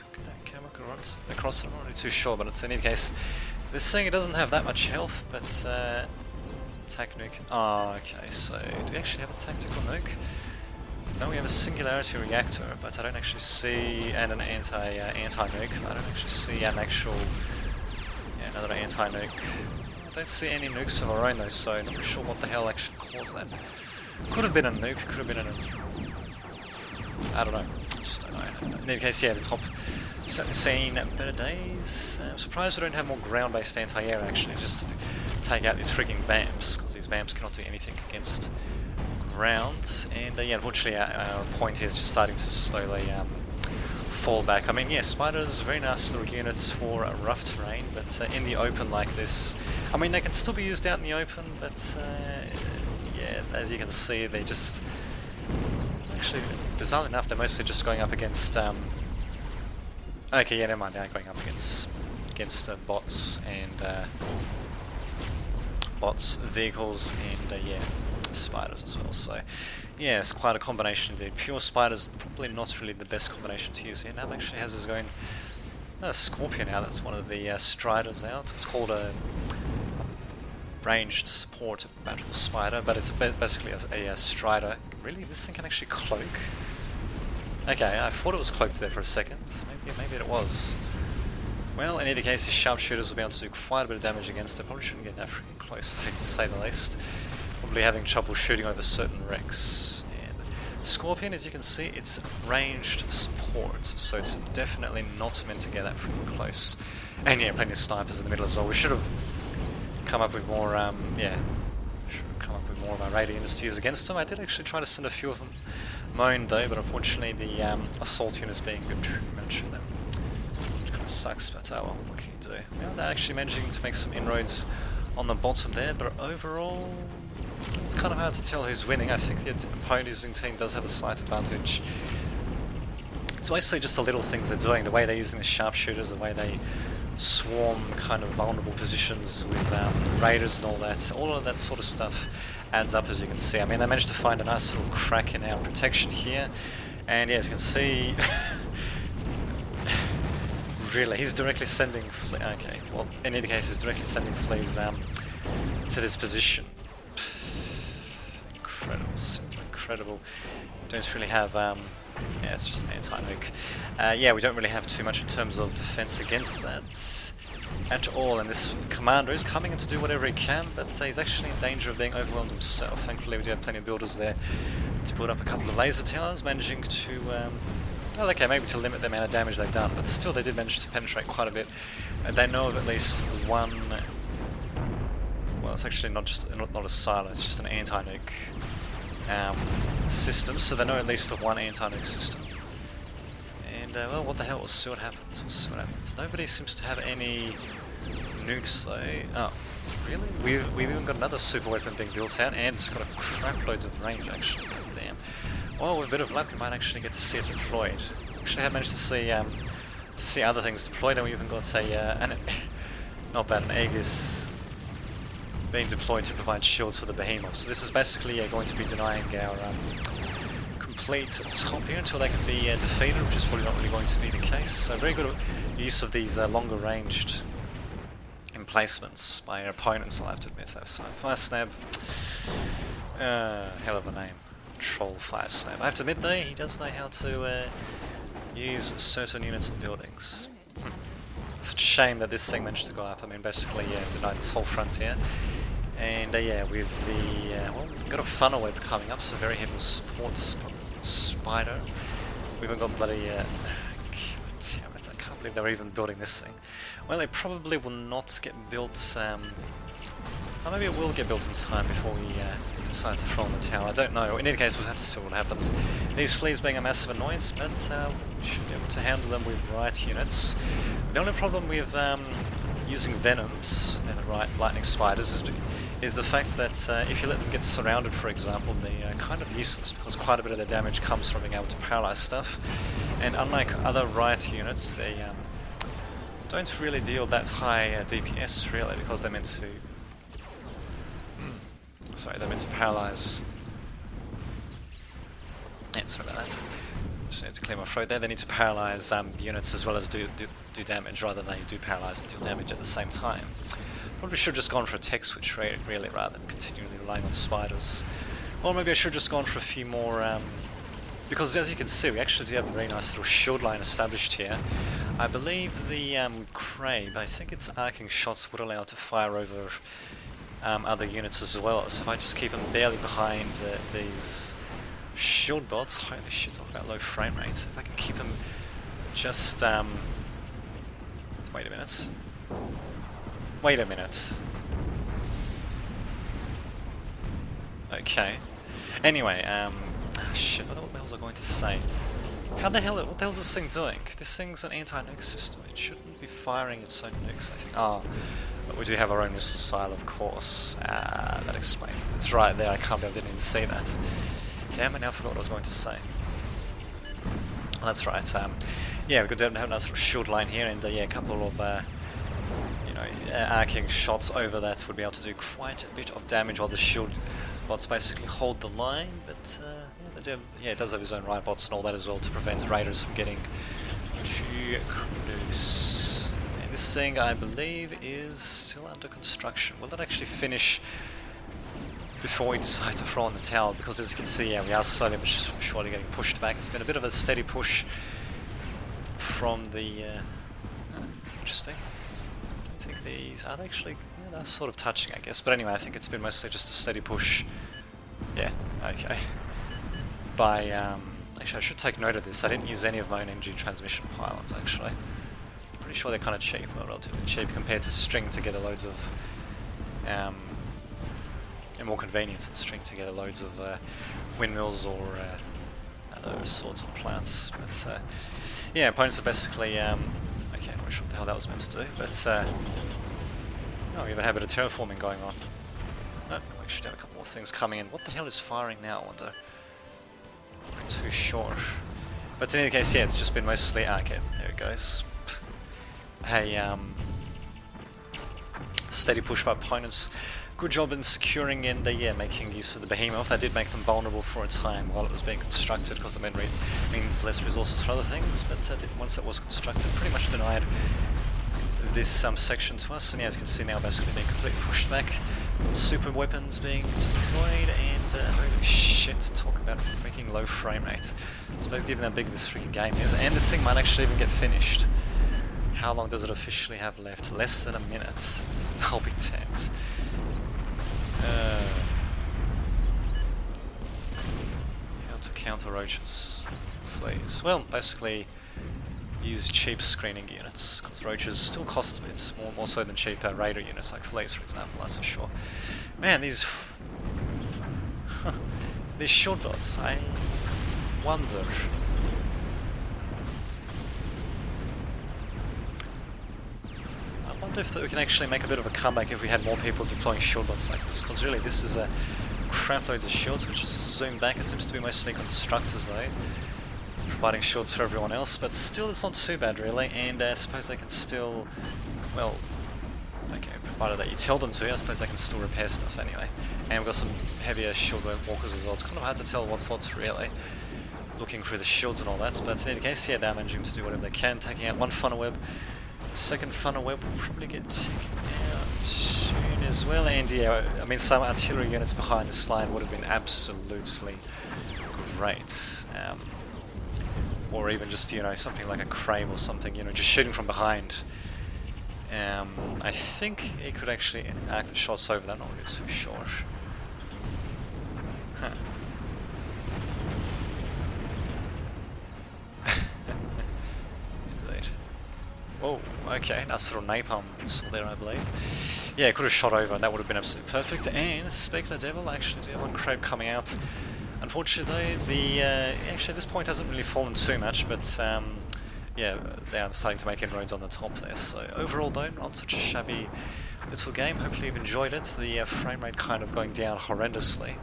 came across? I'm not really too sure, but it's in any case. This thing, it doesn't have that much health, but attack nuke. Oh, okay, so do we actually have a tactical nuke? No, we have a singularity reactor, but I don't actually see, and an anti-nuke. I don't actually see an actual, another anti-nuke. I don't see any nukes of our own though, so not really sure what the hell actually caused that. Could have been a nuke, could have been I don't know, just don't know. In any case, yeah, the top certainly seen better days. I'm surprised we don't have more ground-based anti-air actually, just to take out these freaking VAMPs, because these VAMPs cannot do anything against ground. And yeah, unfortunately our point here is just starting to slowly fall back. I mean, yeah, Spiders, very nice little units for a rough terrain, but in the open like this, I mean, they can still be used out in the open, but yeah, as you can see, they just, actually, bizarrely enough, they're mostly just going up against, okay, yeah, never mind, they're going up against bots and, bots, vehicles, and, yeah, spiders as well, so yeah, it's quite a combination indeed. Pure spiders, probably not really the best combination to use here. Nav actually has his own Scorpion out, that's one of the Striders out. It's called a ranged support battle spider, but it's basically a Strider. Really, this thing can actually cloak? Okay, I thought it was cloaked there for a second. Maybe it was. Well, in either case, the sharpshooters will be able to do quite a bit of damage against it. Probably shouldn't get that freaking close, to say the least. Probably having trouble shooting over certain wrecks. And Scorpion, as you can see, it's ranged support, so it's definitely not meant to get that freaking close. And yeah, plenty of snipers in the middle as well. We should have come up with more, should have come up with more of our radiants to use against them. I did actually try to send a few of them Moan though, but unfortunately the assault unit is being too much for them. Which kind of sucks, but well, what can you do? Well, they're actually managing to make some inroads on the bottom there, but overall, it's kind of hard to tell who's winning. I think the opposing team does have a slight advantage. It's mostly just the little things they're doing, the way they're using the sharpshooters, the way they swarm kind of vulnerable positions with raiders and all that. All of that sort of stuff adds up, as you can see. I mean, they managed to find a nice little crack in our protection here, and yeah, as you can see, really, he's directly sending okay, well, in either case, he's directly sending fleas to this position. Incredible, simply incredible. Don't really have, yeah, it's just an anti-nuke. Yeah, we don't really have too much in terms of defense against that at all, and this commander is coming in to do whatever he can, but he's actually in danger of being overwhelmed himself. Thankfully we do have plenty of builders there to build up a couple of laser towers, managing to, well, okay, maybe to limit the amount of damage they've done, but still they did manage to penetrate quite a bit. They know of at least one, well, it's actually not a silo, it's just an anti-nuke system, so they know at least of one anti-nuke system. And well, what the hell, we'll see what happens, Nobody seems to have any nukes though. Oh, really? We've even got another super weapon being built out, and it's got a crap loads of range actually, god damn. Well, with a bit of luck we might actually get to see it deployed. Actually I have managed to see other things deployed, and we even got not bad, an Aegis being deployed to provide shields for the behemoths. So this is basically going to be denying our complete top here until they can be defeated, which is probably not really going to be the case. So very good use of these longer ranged emplacements by our opponents, I'll have to admit. So Fire Snab, hell of a name, Troll Fire Snab. I have to admit though, he does know how to use certain units and buildings. Such a shame that this thing managed to go up. I mean, basically, denied this whole frontier. And yeah, with the well, we've got a funnel web coming up, so very heavy support spider. We've even got bloody God damn it, I can't believe they're even building this thing. Well, it probably will not get built. Or maybe it will get built in time before we decide to throw on the tower. I don't know. In any case, we'll have to see what happens. These fleas being a massive annoyance, but we should be able to handle them with riot units. The only problem with using venoms and lightning spiders is the fact that if you let them get surrounded, for example, they're kind of useless because quite a bit of their damage comes from being able to paralyze stuff. And unlike other riot units, they don't really deal that high DPS really, because they're meant to Sorry, that meant to paralyze. Yeah, sorry about that. Just need to clear my throat there. They need to paralyze units as well as do damage, rather than they do paralyze and deal damage at the same time. Probably should have just gone for a tech switch really, rather than continually relying on spiders. Or maybe I should have just gone for a few more, because as you can see, we actually do have a very nice little shield line established here. I believe the Crab, I think its arcing shots would allow it to fire over other units as well. So if I just keep them barely behind these shield bots, holy shit, talk about low frame rates. If I can keep them just, wait a minute. Wait a minute. Okay. Anyway, shit, what the hell was I going to say? What the hell's this thing doing? This thing's an anti-nuke system. It shouldn't be firing its own nukes, I think. Ah, but we do have our own missile silo, of course. That explains it. It's right there, I can't believe I didn't even see that. Damn it, now I forgot what I was going to say. Oh, that's right, yeah, we could have a nice little shield line here, and yeah, a couple of, arcing shots over that would be able to do quite a bit of damage while the shield bots basically hold the line, but yeah, it does have its own riot bots and all that as well to prevent raiders from getting too close. And this thing, I believe, is still under construction. Will it actually finish before we decide to throw on the towel? Because as you can see, yeah, we are slowly but surely getting pushed back. It's been a bit of a steady push from the... interesting. I think these are actually, yeah, they're sort of touching, I guess. But anyway, I think it's been mostly just a steady push. Yeah, okay. By, actually I should take note of this. I didn't use any of my own energy transmission pylons, actually. Pretty sure they're kind of cheap, well, relatively cheap compared to string to get a loads of, and more convenient than string to get a loads of windmills or other sorts of plants. But yeah, opponents are basically, okay, I'm not sure what the hell that was meant to do, but oh, we even have a bit of terraforming going on. No, we actually have a couple more things coming in. What the hell is firing now, I wonder? I'm too sure. But in any case, yeah, it's just been mostly... okay, there it goes. A steady push by opponents. Good job in securing and yeah, making use of the behemoth. That did make them vulnerable for a time while it was being constructed, because it means less resources for other things, but once it was constructed, pretty much denied this section to us. And yeah, as you can see now, basically being completely pushed back. Super weapons being deployed, and holy shit, talk about freaking low frame rate. I suppose given how big this freaking game is, and this thing might actually even get finished. How long does it officially have left? Less than a minute. I'll be tempted. How to counter roaches, please. Well, basically use cheap screening units, because roaches still cost a bit, more so than cheaper raider units like fleas, for example, that's for sure. Man, these these shield bots, I wonder. I wonder if we can actually make a bit of a comeback if we had more people deploying shield bots like this, because really this is a crap loads of shields. We just zoom back, it seems to be mostly constructors though, providing shields for everyone else, but still it's not too bad really, and I suppose they can still, well, okay, provided that you tell them to, I suppose they can still repair stuff anyway. And we've got some heavier shield walkers as well. It's kind of hard to tell what's what really, looking through the shields and all that, but in any case, yeah, they're managing to do whatever they can, taking out one funnel web. The second funnel web will probably get taken out soon as well, and yeah, I mean some artillery units behind this line would have been absolutely great. Or even just, you know, something like a Crave or something, you know, just shooting from behind. I think it could actually arc the shots over that, not really too sure. Huh. Indeed. Oh, okay, nice little napalm missile there, I believe. Yeah, it could have shot over and that would have been absolutely perfect. And, speak of the devil, actually do have one Crave coming out. Unfortunately, the actually this point hasn't really fallen too much, but yeah, they are starting to make inroads on the top there. So overall though, not such a shabby little game. Hopefully you've enjoyed it. The frame rate kind of going down horrendously.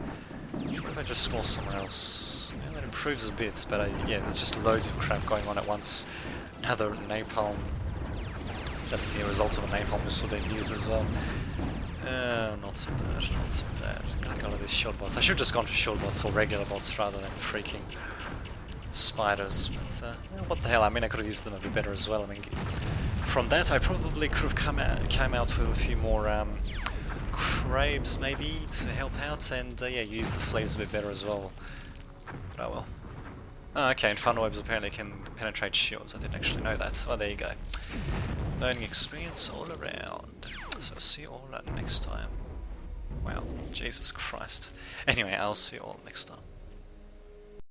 What if I just score somewhere else? Yeah, that improves a bit, but yeah, there's just loads of crap going on at once. Another napalm. That's the result of a napalm missile being used as well. Not so bad, not so bad. Gonna go with these shield bots. I should have just gone for shield bots or regular bots rather than freaking spiders. But what the hell? I mean, I could have used them a bit better as well. I mean, from that, I probably could have came out with a few more crabes maybe to help out, and yeah, use the flares a bit better as well. But oh well. Oh, okay, and funnel webs apparently can penetrate shields. I didn't actually know that. Oh, there you go. Learning experience all around. So see you all next time. Wow, Jesus Christ. Anyway, I'll see you all next time.